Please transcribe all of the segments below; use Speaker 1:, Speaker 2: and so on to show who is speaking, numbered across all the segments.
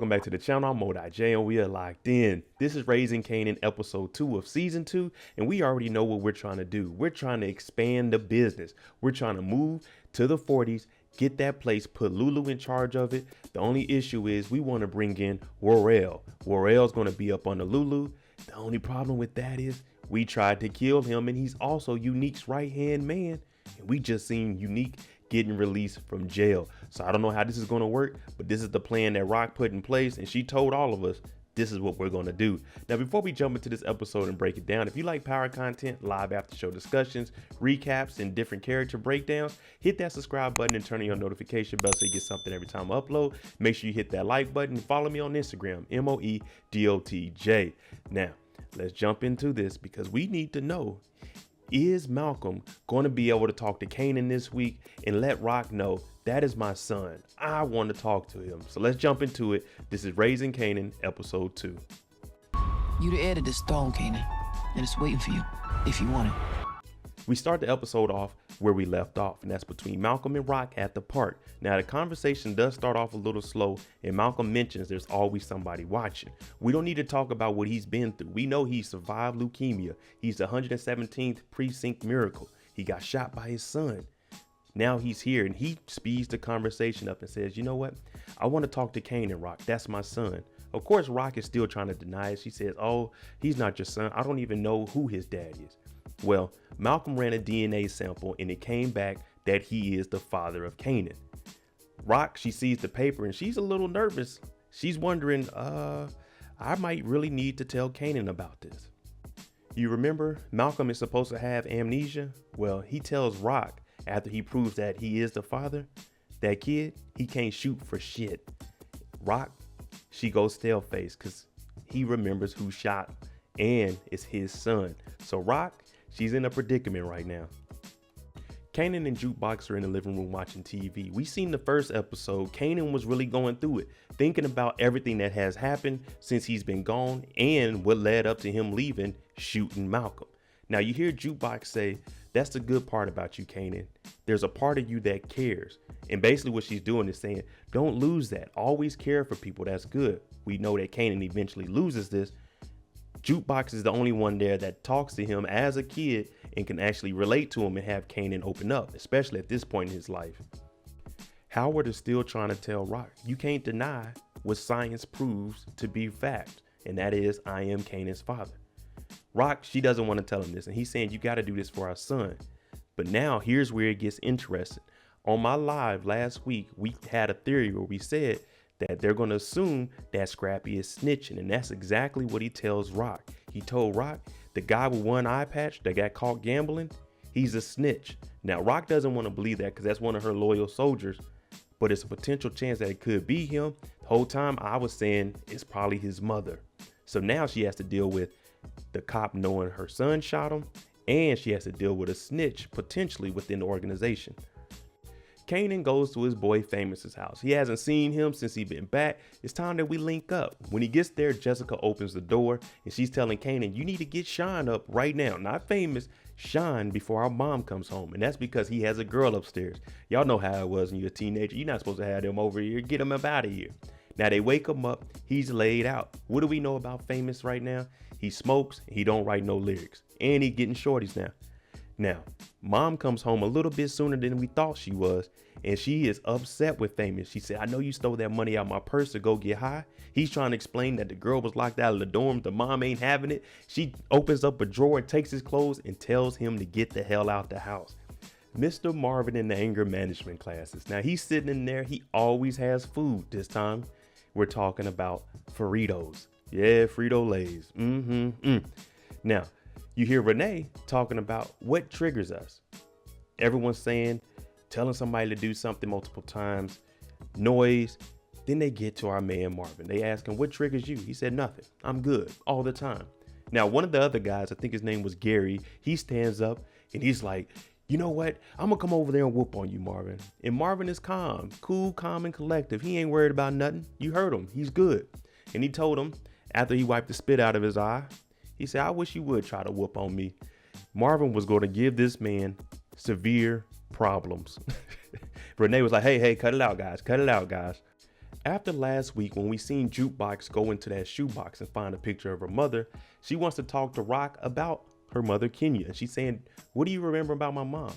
Speaker 1: welcome back to the channel. I'm Mo.J and we are locked in. This is Raising Kanan episode 2 of season 2, and we already know what we're trying to do. We're trying to expand the business. We're trying to move to the 40s, get that place, put Lulu in charge of it. The only issue is we want to bring in Royale. Royale's going to be up under Lulu. The only problem with that is we tried to kill him, and he's also Unique's right-hand man. And we just seen Unique getting released from jail. So I don't know how this is going to work, but this is the plan that Rock put in place, and she told all of us this is what we're going to do. Now, before we jump into this episode and break it down, if you like power content, live after show discussions, recaps, and different character breakdowns, hit that subscribe button and turn on your notification bell so you get something every time I upload. Make sure you hit that like button and follow me on Instagram, MOEDOTJ. Now, let's jump into this because we need to know, is Malcolm going to be able to talk to Kanan this week and let Rock know that is my son? I want to talk to him. So let's jump into it. This is Raising Kanan, episode 2.
Speaker 2: You the heir to this throne, Kanan, and it's waiting for you if you want it.
Speaker 1: We start the episode off where we left off, and that's between Malcolm and Rock at the park. Now, the conversation does start off a little slow, and Malcolm mentions there's always somebody watching. We don't need to talk about what he's been through. We know he survived leukemia. He's the 117th precinct miracle. He got shot by his son. Now he's here, and he speeds the conversation up and says, you know what? I want to talk to Kanan, Rock. That's my son. Of course, Rock is still trying to deny it. She says, oh, he's not your son. I don't even know who his dad is. Well, Malcolm ran a DNA sample and it came back that he is the father of Kanan. Rock, she sees the paper and she's a little nervous. She's wondering, I might really need to tell Kanan about this. You remember Malcolm is supposed to have amnesia? Well, he tells Rock after he proves that he is the father, that kid, he can't shoot for shit. Rock, she goes stale face because he remembers who shot and it's his son. So Rock, she's in a predicament right now. Kanan and Jukebox are in the living room watching TV. We seen the first episode. Kanan was really going through it, thinking about everything that has happened since he's been gone and what led up to him leaving, shooting Malcolm. Now you hear Jukebox say, that's the good part about you, Kanan. There's a part of you that cares. And basically what she's doing is saying, don't lose that. Always care for people. That's good. We know that Kanan eventually loses this. Jukebox is the only one there that talks to him as a kid and can actually relate to him and have Kanan open up, especially at this point in his life. Howard is still trying to tell Rock, you can't deny what science proves to be fact, and that is I am Kanan's father. Rock, she doesn't want to tell him this, and he's saying you got to do this for our son. But now here's where it gets interesting. On my live last week, we had a theory where we said that they're going to assume that Scrappy is snitching, and that's exactly what he tells Rock. He told Rock, the guy with one eye patch that got caught gambling, he's a snitch. Now, Rock doesn't want to believe that because that's one of her loyal soldiers, but it's a potential chance that it could be him. The whole time I was saying it's probably his mother. So now she has to deal with the cop knowing her son shot him, and she has to deal with a snitch potentially within the organization. Kanan goes to his boy Famous's house. He hasn't seen him since he been back. It's time that we link up. When he gets there, Jessica opens the door and she's telling Kanan, you need to get Sean up right now. Not Famous, Sean, before our mom comes home. And that's because he has a girl upstairs. Y'all know how it was when you're a teenager. You're not supposed to have them over here. Get him up out of here. Now they wake him up. He's laid out. What do we know about Famous right now? He smokes. He don't write no lyrics. And he's getting shorties now. Now, mom comes home a little bit sooner than we thought she was, and she is upset with Famous. She said, I know you stole that money out of my purse to go get high. He's trying to explain that the girl was locked out of the dorm. The mom ain't having it. She opens up a drawer, takes his clothes, and tells him to get the hell out the house. Mr. Marvin in the anger management classes. Now, he's sitting in there. He always has food. This time, we're talking about Fritos. Yeah, Frito-Lays. Now, you hear Renee talking about what triggers us. Everyone's saying, telling somebody to do something multiple times, noise. Then they get to our man Marvin. They ask him, what triggers you? He said, nothing. I'm good all the time. Now, one of the other guys, I think his name was Gary, he stands up and he's like, you know what? I'm gonna come over there and whoop on you, Marvin. And Marvin is calm, cool, calm, and collective. He ain't worried about nothing. You heard him. He's good. And he told him after he wiped the spit out of his eye, he said, I wish you would try to whoop on me. Marvin was going to give this man severe problems. Renee was like, hey, cut it out, guys. Cut it out, guys. After last week when we seen Jukebox go into that shoebox and find a picture of her mother, she wants to talk to Rock about her mother Kenya. And she's saying, what do you remember about my mom?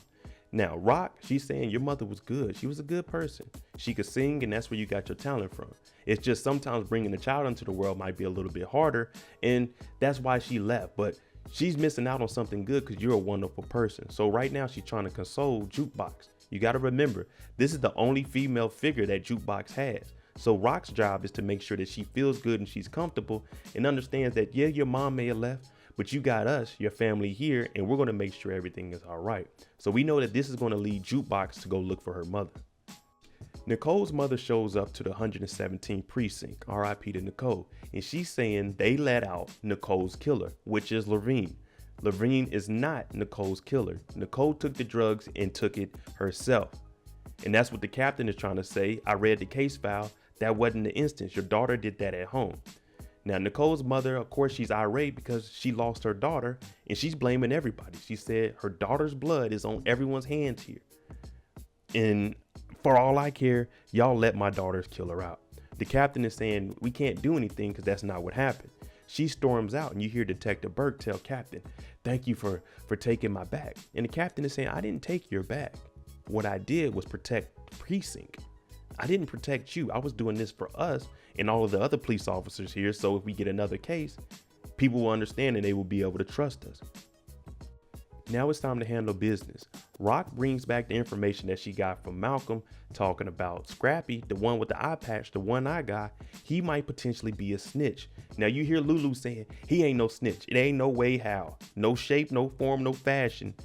Speaker 1: Now Rock, she's saying your mother was good. She was a good person. She could sing, and that's where you got your talent from. It's just sometimes bringing a child into the world might be a little bit harder, and that's why she left. But she's missing out on something good because you're a wonderful person. So right now she's trying to console Jukebox. You got to remember, this is the only female figure that Jukebox has. So Rock's job is to make sure that she feels good and she's comfortable and understands that, yeah, your mom may have left, but you got us, your family here, and we're going to make sure everything is all right. So we know that this is going to lead Jukebox to go look for her mother. Nicole's mother shows up to the 117th precinct, RIP to Nicole, and she's saying they let out Nicole's killer, which is Levine. Levine is not Nicole's killer. Nicole took the drugs and took it herself. And that's what the captain is trying to say. I read the case file. That wasn't the instance. Your daughter did that at home. Now, Nicole's mother, of course, she's irate because she lost her daughter and she's blaming everybody. She said her daughter's blood is on everyone's hands here. And for all I care, y'all let my daughter's killer out. The captain is saying we can't do anything because that's not what happened. She storms out and you hear Detective Burke tell Captain, thank you for taking my bag. And the captain is saying, I didn't take your bag. What I did was protect the precinct. I didn't protect you. I was doing this for us and all of the other police officers here. So if we get another case, people will understand and they will be able to trust us. Now it's time to handle business. Rock brings back the information that she got from Malcolm talking about Scrappy, the one with the eye patch, the one eye guy. He might potentially be a snitch. Now you hear Lulu saying he ain't no snitch. It ain't no way how. No shape, no form, no fashion.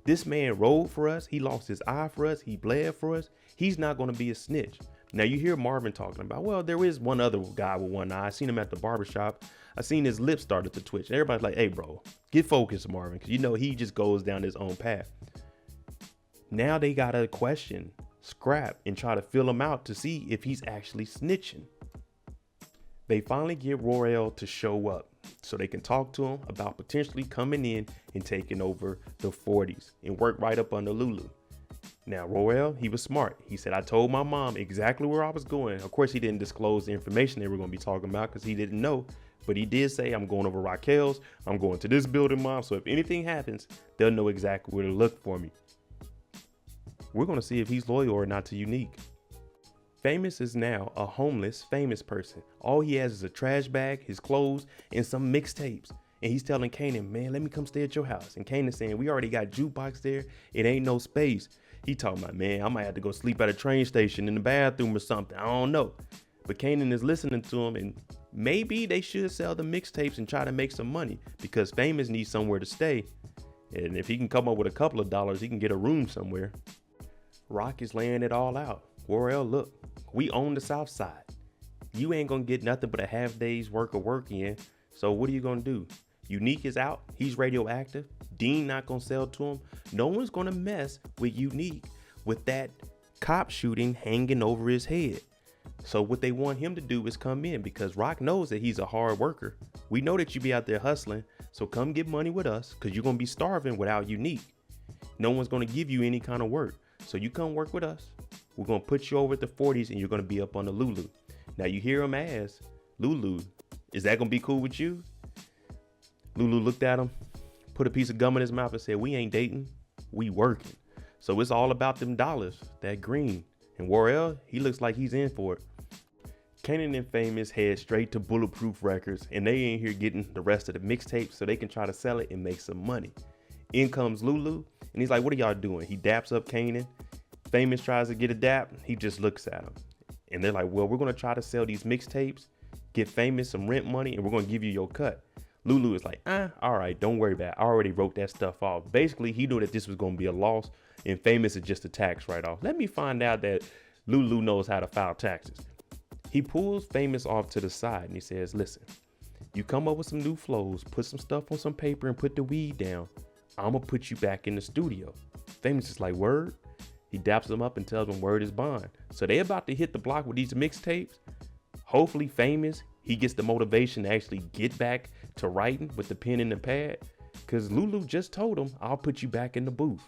Speaker 1: This man rode for us. He lost his eye for us. He bled for us. He's not going to be a snitch. Now you hear Marvin talking about, well, there is one other guy with one eye. I seen him at the barbershop. I seen his lips started to twitch. And everybody's like, hey, bro, get focused, Marvin. Because you know he just goes down his own path. Now they got to question Scrap and try to fill him out to see if he's actually snitching. They finally get Royale to show up so they can talk to him about potentially coming in and taking over the 40s and work right up under Lulu. Now, Royale, he was smart. He said, I told my mom exactly where I was going. Of course, he didn't disclose the information they were going to be talking about because he didn't know. But he did say, I'm going over Raquel's. I'm going to this building, Mom. So if anything happens, they'll know exactly where to look for me. We're going to see if he's loyal or not to Unique. Famous is now a homeless famous person. All he has is a trash bag, his clothes, and some mixtapes. And he's telling Kanan, man, let me come stay at your house. And Kanan's saying, we already got Jukebox there. It ain't no space. He talking about, man, I might have to go sleep at a train station in the bathroom or something. I don't know. But Kanan is listening to him, and maybe they should sell the mixtapes and try to make some money because Famous needs somewhere to stay. And if he can come up with a couple of dollars, he can get a room somewhere. Rock is laying it all out. Royale, look, we own the South Side. You ain't gonna get nothing but a half day's work of work in. So what are you gonna do? Unique is out. He's radioactive. Dean not gonna sell to him. No one's gonna mess with Unique with that cop shooting hanging over his head. So what they want him to do is come in because Rock knows that he's a hard worker. We know that you be out there hustling. So come get money with us because you're gonna be starving without Unique. No one's gonna give you any kind of work. So you come work with us. We're gonna put you over at the 40s and you're gonna be up on the Lulu. Now you hear him ask, Lulu, is that gonna be cool with you? Lulu looked at him, put a piece of gum in his mouth and said, we ain't dating, we working. So it's all about them dollars, that green. And Royale, he looks like he's in for it. Kanan and Famous head straight to Bulletproof Records and they in here getting the rest of the mixtape so they can try to sell it and make some money. In comes Lulu and he's like, what are y'all doing? He daps up Kanan. Famous tries to get a dap. He just looks at him. And they're like, well, we're going to try to sell these mixtapes, get Famous some rent money, and we're going to give you your cut. Lulu is like, all right, don't worry about it. I already wrote that stuff off. Basically, he knew that this was going to be a loss and Famous is just a tax write-off. Let me find out that Lulu knows how to file taxes. He pulls Famous off to the side and he says, listen, you come up with some new flows, put some stuff on some paper and put the weed down. I'm going to put you back in the studio. Famous is like, word? He daps him up and tells him word is bond. So they about to hit the block with these mixtapes. Hopefully Famous, he gets the motivation to actually get back to writing with the pen and the pad. Because Lulu just told him, I'll put you back in the booth.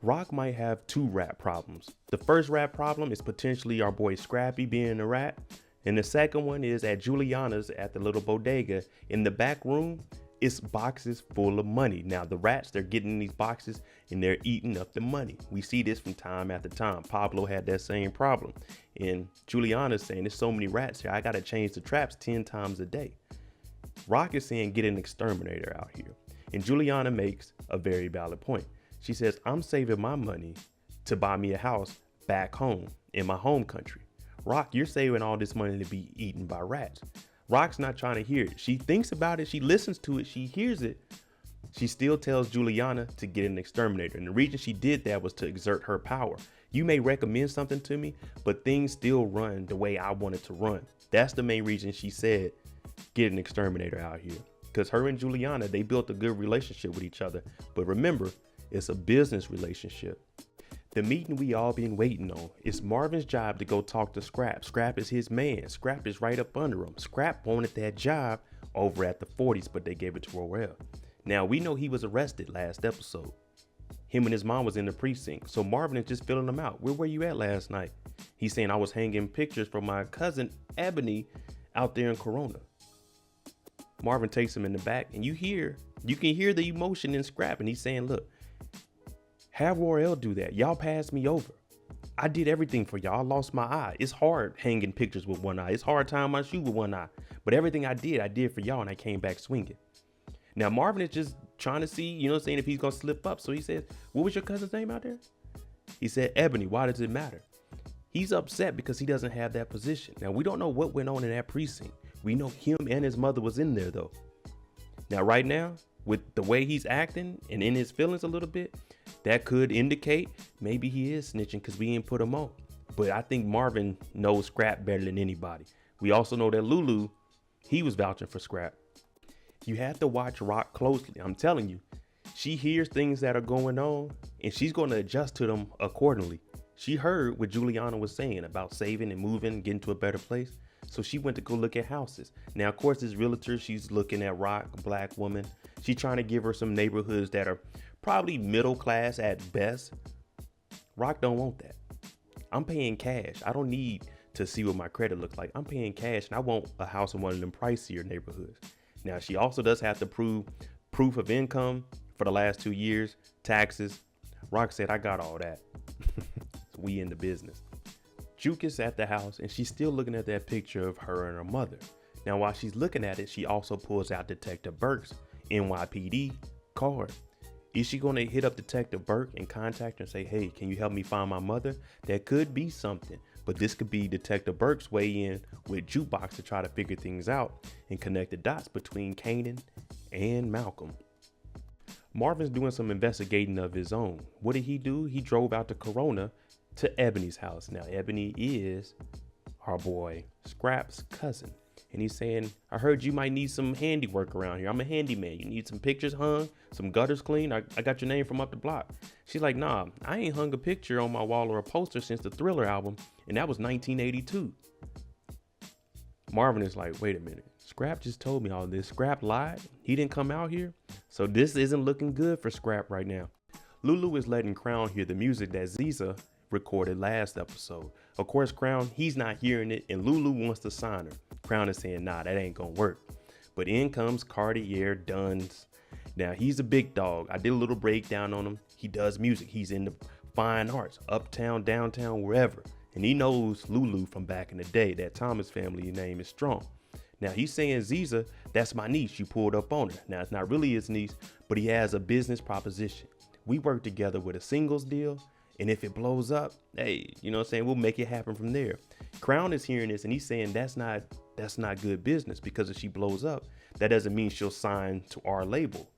Speaker 1: Rock might have two rat problems. The first rat problem is potentially our boy Scrappy being a rat. And the second one is at Juliana's at the little bodega. In the back room, it's boxes full of money. Now the rats, they're getting in these boxes and they're eating up the money. We see this from time after time. Pablo had that same problem. And Juliana's saying there's so many rats here, I gotta change the traps 10 times a day. Rock is saying get an exterminator out here. And Juliana makes a very valid point. She says, I'm saving my money to buy me a house back home in my home country. Rock, you're saving all this money to be eaten by rats. Rock's not trying to hear it. She thinks about it. She listens to it. She hears it. She still tells Juliana to get an exterminator. And the reason she did that was to exert her power. You may recommend something to me, but things still run the way I want it to run. That's the main reason she said, get an exterminator out here. Because her and Juliana, they built a good relationship with each other. But remember, it's a business relationship. The meeting we all been waiting on. It's Marvin's job to go talk to Scrap. Scrap is his man. Scrap is right up under him. Scrap wanted that job over at the 40s, but they gave it to Royale. Now, we know he was arrested last episode. Him and his mom was in the precinct, so Marvin is just filling him out. Where were you at last night? He's saying, I was hanging pictures from my cousin Ebony out there in Corona. Marvin takes him in the back, and you can hear the emotion in Scrap, and he's saying, look, have Royale do that. Y'all passed me over. I did everything for y'all. I lost my eye. It's hard hanging pictures with one eye. It's hard tying my shoe with one eye. But everything I did for y'all, and I came back swinging. Now, Marvin is just trying to see, if he's going to slip up. So he says, what was your cousin's name out there? He said, Ebony. Why does it matter? He's upset because he doesn't have that position. Now, we don't know what went on in that precinct. We know him and his mother was in there, though. Now, right now, with the way he's acting and in his feelings a little bit, that could indicate maybe he is snitching because we ain't put him on. But I think Marvin knows Scrap better than anybody. We also know that Lulu, he was vouching for Scrap. You have to watch Rock closely. I'm telling you, she hears things that are going on and she's going to adjust to them accordingly. She heard what Juliana was saying about saving and moving, getting to a better place. So she went to go look at houses. Now, of course, this realtor, she's looking at Rock, a black woman. She's trying to give her some neighborhoods that are probably middle class at best. Rock don't want that. I'm paying cash. I don't need to see what my credit looks like. I'm paying cash and I want a house in one of them pricier neighborhoods. Now, she also does have to prove proof of income for the last 2 years, taxes. Rock said, I got all that. So we in the business. Juke is at the house and she's still looking at that picture of her and her mother. Now, while she's looking at it, she also pulls out Detective Burke's NYPD card. Is she going to hit up Detective Burke and contact her and say, hey, can you help me find my mother? That could be something, but this could be Detective Burke's way in with Jukebox to try to figure things out and connect the dots between Kanan and Malcolm. Marvin's doing some investigating of his own. What did he do? He drove out to Corona to Ebony's house. Now, Ebony is our boy Scrap's cousin. And he's saying, I heard you might need some handiwork around here. I'm a handyman. You need some pictures hung, some gutters cleaned. I got your name from up the block. She's like, nah, I ain't hung a picture on my wall or a poster since the Thriller album. And that was 1982. Marvin is like, wait a minute. Scrap just told me all this. Scrap lied. He didn't come out here. So this isn't looking good for Scrap right now. Lulu is letting Crown hear the music that Ziza recorded last episode. Of course, Crown, he's not hearing it, and Lulu wants to sign her. Crown is saying, nah, that ain't gonna work. But in comes Cartier Duns. Now, he's a big dog. I did a little breakdown on him. He does music. He's in the fine arts, uptown, downtown, wherever. And he knows Lulu from back in the day. That Thomas family name is strong. Now, he's saying, Ziza, that's my niece. You pulled up on her. Now, it's not really his niece, but he has a business proposition. We work together with a singles deal. And if it blows up, hey, you know what I'm saying? We'll make it happen from there. Crown is hearing this and he's saying that's not good business, because if she blows up, that doesn't mean she'll sign to our label.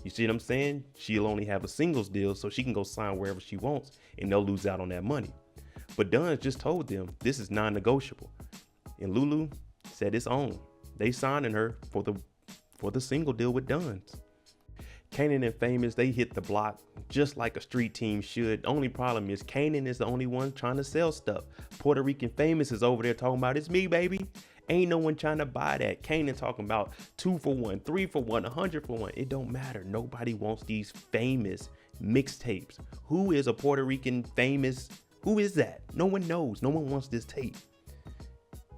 Speaker 1: You see what I'm saying? She'll only have a singles deal so she can go sign wherever she wants and they'll lose out on that money. But Dunn just told them this is non-negotiable. And Lulu said it's on. They signing her for the single deal with Dunn's. Kanan and Famous, they hit the block just like a street team should. The only problem is Kanan is the only one trying to sell stuff. Puerto Rican Famous is over there talking about, it's me, baby. Ain't no one trying to buy that. Kanan talking about 2 for 1, 3 for 1, 100 for 1. It don't matter. Nobody wants these famous mixtapes. Who is a Puerto Rican famous? Who is that? No one knows. No one wants this tape.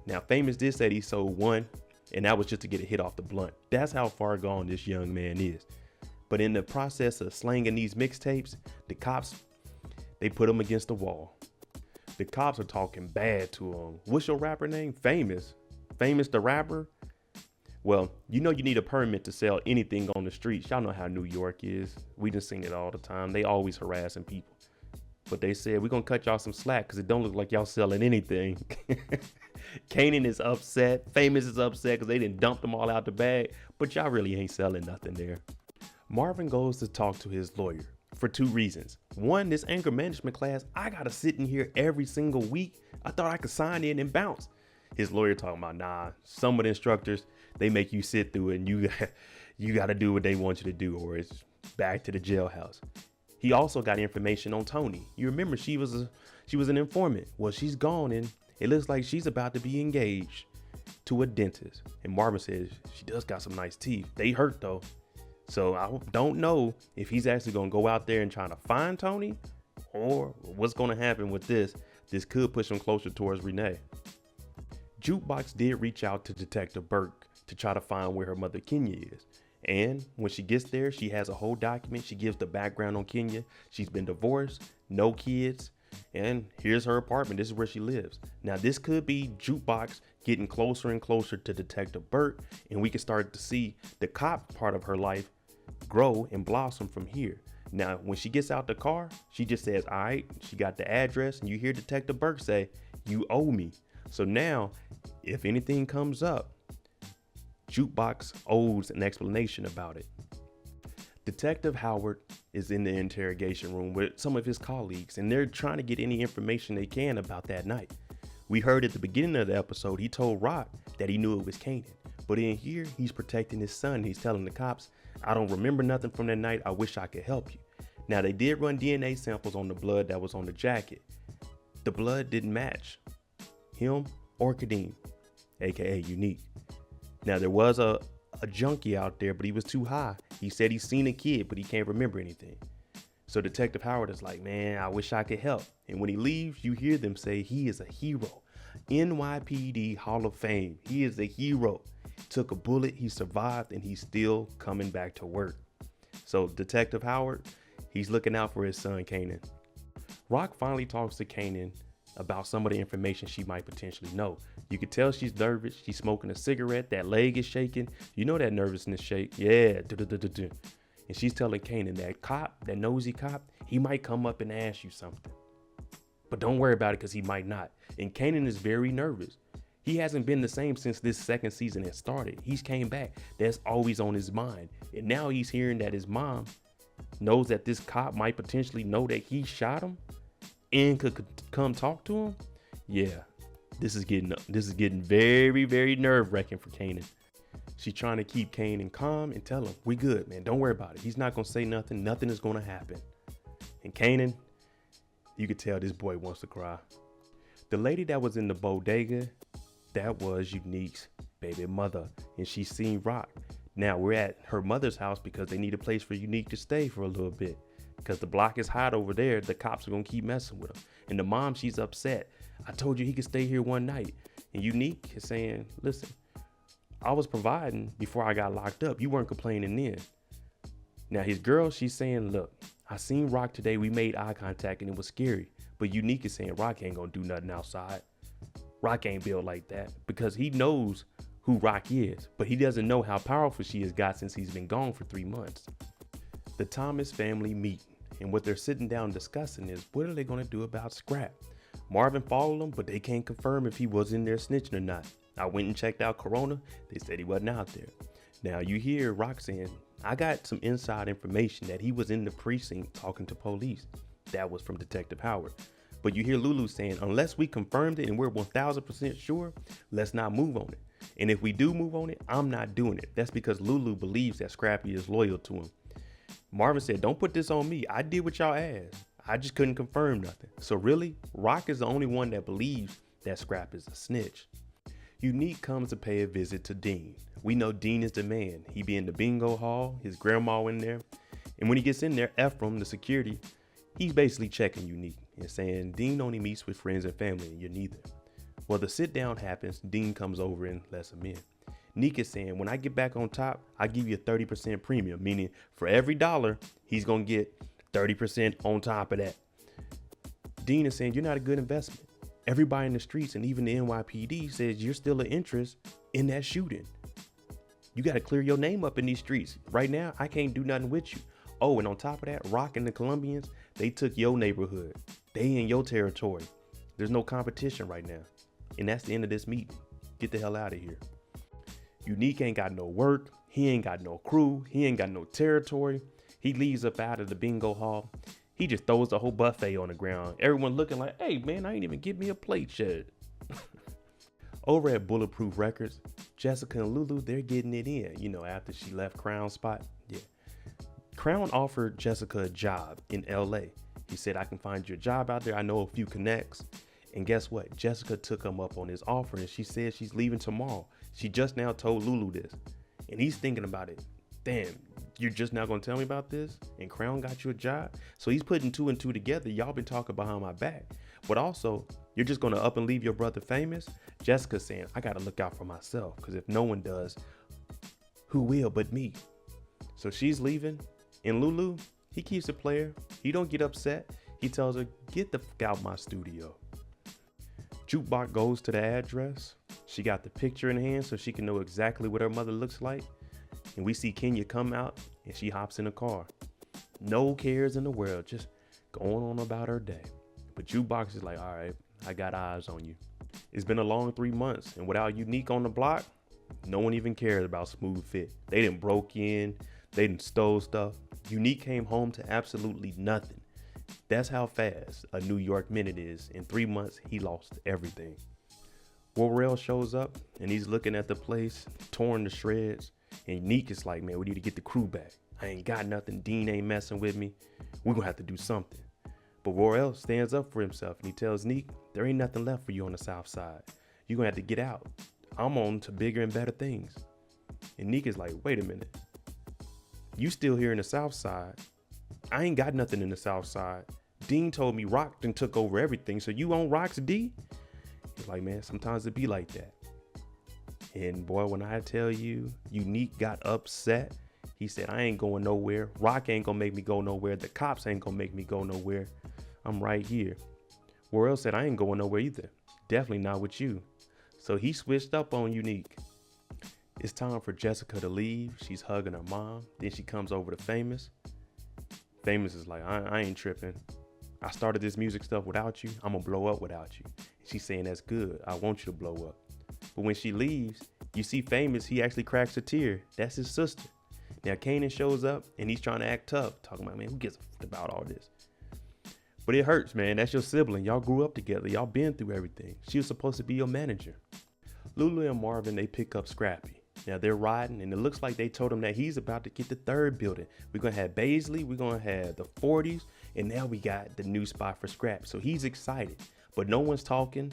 Speaker 1: Now, Famous did say he sold one, and that was just to get a hit off the blunt. That's how far gone this young man is. But in the process of slanging these mixtapes, the cops, they put him against the wall. The cops are talking bad to him. What's your rapper name? Famous. Famous the rapper? Well, you know you need a permit to sell anything on the streets. Y'all know how New York is. We done seen it all the time. They always harassing people. But they said, we're going to cut y'all some slack because it don't look like y'all selling anything. Kanan is upset. Famous is upset because they didn't dump them all out the bag. But y'all really ain't selling nothing there. Marvin goes to talk to his lawyer for 2 reasons. One, this anger management class, I got to sit in here every single week. I thought I could sign in and bounce. His lawyer talking about, nah, some of the instructors, they make you sit through it and you got to do what they want you to do or it's back to the jailhouse. He also got information on Tony. You remember she was an informant. Well, she's gone and it looks like she's about to be engaged to a dentist. And Marvin says she does got some nice teeth. They hurt though. So I don't know if he's actually going to go out there and try to find Tony or what's going to happen with this. This could push him closer towards Renee. Jukebox did reach out to Detective Burke to try to find where her mother Kenya is. And when she gets there, she has a whole document. She gives the background on Kenya. She's been divorced, no kids, and here's her apartment. This is where she lives. Now, this could be Jukebox getting closer and closer to Detective Burke, and we can start to see the cop part of her life grow and blossom from here. Now, when she gets out the car, she just says, all right, she got the address, and you hear Detective Burke say, you owe me. So now, if anything comes up, Jukebox owes an explanation about it. Detective Howard is in the interrogation room with some of his colleagues, and they're trying to get any information they can about that night. We heard at the beginning of the episode, he told Rock that he knew it was Kanan. But in here, he's protecting his son. He's telling the cops, I don't remember nothing from that night. I wish I could help you. Now, they did run DNA samples on the blood that was on the jacket. The blood didn't match him or Kadeem, aka Unique. Now, there was a junkie out there, but he was too high. He said he's seen a kid, but he can't remember anything. So Detective Howard is like, man, I wish I could help. And when he leaves, you hear them say he is a hero. NYPD Hall of Fame. He is a hero. Took a bullet, he survived, and he's still coming back to work. So Detective Howard, he's looking out for his son, Kanan. Rock finally talks to Kanan about some of the information she might potentially know. You can tell she's nervous. She's smoking a cigarette. That leg is shaking. You know that nervousness shake. Yeah. And she's telling Kanan that cop, that nosy cop, he might come up and ask you something. But don't worry about it because he might not. And Kanan is very nervous. He hasn't been the same since this second season has started. He's came back. That's always on his mind. And now he's hearing that his mom knows that this cop might potentially know that he shot him and could come talk to him. Yeah, this is getting very, very nerve-wracking for Kanan. She's trying to keep Kanan calm and tell him, we good, man. Don't worry about it. He's not going to say nothing. Nothing is going to happen. And Kanan, you could tell this boy wants to cry. The lady that was in the bodega, that was Unique's baby mother. And she's seen Rock. Now we're at her mother's house because they need a place for Unique to stay for a little bit. Because the block is hot over there. The cops are going to keep messing with him. And the mom, she's upset. I told you he could stay here one night. And Unique is saying, listen, I was providing before I got locked up. You weren't complaining then. Now his girl, she's saying, look, I seen Rock today. We made eye contact and it was scary. But Unique is saying Rock ain't going to do nothing outside. Rock ain't built like that because he knows who Rock is. But he doesn't know how powerful she has got since he's been gone for 3 months. The Thomas family meet. And what they're sitting down discussing is what are they going to do about Scrap? Marvin followed him, but they can't confirm if he was in there snitching or not. I went and checked out Corona. They said he wasn't out there. Now you hear Rock saying, I got some inside information that he was in the precinct talking to police. That was from Detective Howard. But you hear Lulu saying, unless we confirmed it and we're 1000% sure, let's not move on it. And if we do move on it, I'm not doing it. That's because Lulu believes that Scrappy is loyal to him. Marvin said, don't put this on me. I did what y'all asked. I just couldn't confirm nothing. So really, Rock is the only one that believes that Scrap is a snitch. Unique comes to pay a visit to Dean. We know Dean is the man. He be in the bingo hall, his grandma in there. And when he gets in there, Ephraim, the security, he's basically checking Unique and saying Dean only meets with friends and family and you're neither. Well, the sit down happens. Dean comes over and lets him in. Neek is saying, when I get back on top, I give you a 30% premium, meaning for every dollar, he's going to get 30% on top of that. Dean is saying, you're not a good investment. Everybody in the streets and even the NYPD says you're still an interest in that shooting. You got to clear your name up in these streets. Right now, I can't do nothing with you. Oh, and on top of that, Rock and the Colombians, they took your neighborhood. They in your territory. There's no competition right now. And that's the end of this meeting. Get the hell out of here. Unique ain't got no work. He ain't got no crew. He ain't got no territory. He leaves up out of the bingo hall. He just throws the whole buffet on the ground. Everyone looking like, hey, man, I ain't even give me a plate yet. Over at Bulletproof Records, Jessica and Lulu, they're getting it in, after she left Crown's spot. Yeah. Crown offered Jessica a job in LA. He said, I can find you a job out there. I know a few connects. And guess what? Jessica took him up on his offer and she said she's leaving tomorrow. She just now told Lulu this. And he's thinking about it. Damn, you're just now going to tell me about this? And Crown got you a job? So he's putting two and two together. Y'all been talking behind my back. But also, you're just going to up and leave your brother famous? Jessica's saying, I got to look out for myself. Because if no one does, who will but me? So she's leaving. And Lulu, he keeps it player. He don't get upset. He tells her, get the fuck out my studio. Jukebox goes to the address. She got the picture in hand so she can know exactly what her mother looks like. And we see Kenya come out and she hops in the car. No cares in the world, just going on about her day. But Jukebox is like, all right, I got eyes on you. It's been a long 3 months, and without Unique on the block, no one even cares about Smooth Fit. They done broke in, they done stole stuff. Unique came home to absolutely nothing. That's how fast a New York minute is. In 3 months, he lost everything. Royale shows up and he's looking at the place, torn to shreds. And Unique is like, man, we need to get the crew back. I ain't got nothing. Dean ain't messing with me. We're going to have to do something. But Royale stands up for himself and he tells Neek, there ain't nothing left for you on the south side. You're going to have to get out. I'm on to bigger and better things. And Neek is like, wait a minute. You still here in the south side. I ain't got nothing in the south side. Dean told me Rock done took over everything. So you own Rock's D? He's like, man, sometimes it be like that. And boy, when I tell you, Unique got upset. He said, I ain't going nowhere. Rock ain't gonna make me go nowhere. The cops ain't gonna make me go nowhere. I'm right here. Royale said, I ain't going nowhere either. Definitely not with you. So he switched up on Unique. It's time for Jessica to leave. She's hugging her mom. Then she comes over to Famous. Famous is like, I ain't tripping. I started this music stuff without you. I'm gonna blow up without you. She's saying, that's good. I want you to blow up. But when she leaves, you see Famous, he actually cracks a tear. That's his sister. Now Kanan shows up and he's trying to act tough, talking about, man, who gives a fuck about all this? But it hurts, man. That's your sibling. Y'all grew up together. Y'all been through everything. She was supposed to be your manager. Lulu and Marvin, they pick up Scrappy. Now they're riding and it looks like they told him that he's about to get the third building. We're going to have Baisley. We're going to have the 40s. And now we got the new spot for Scrap. So he's excited, but no one's talking.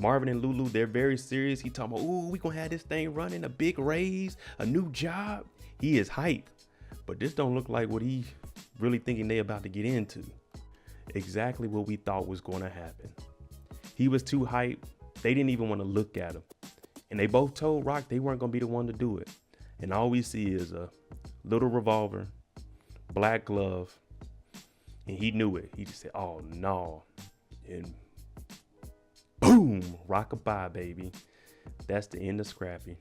Speaker 1: Marvin and Lulu, they're very serious. He talking about, ooh, we going to have this thing running, a big raise, a new job. He is hype, but this don't look like what he really thinking they about to get into. Exactly what we thought was going to happen. He was too hype. They didn't even want to look at him. And they both told Rock they weren't going to be the one to do it. And all we see is a little revolver, black glove. And he knew it. He just said, oh no. And boom, rock-a-bye, baby. That's the end of Scrappy.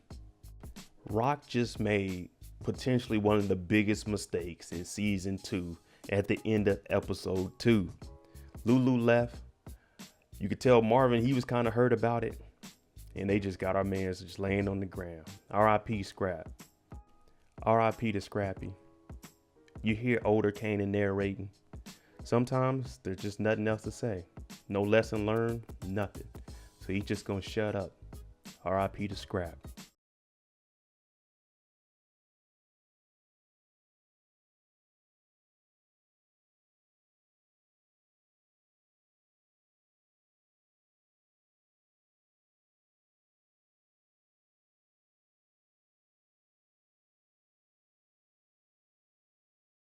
Speaker 1: Rock just made potentially one of the biggest mistakes in season 2 at the end of episode 2. Lulu left. You could tell Marvin, he was kind of hurt about it. And they just got our mans just laying on the ground. R.I.P. Scrap. R.I.P. to Scrappy. You hear older Kanan narrating. Sometimes there's just nothing else to say. No lesson learned, nothing. So he's just gonna shut up. R.I.P. to Scrap.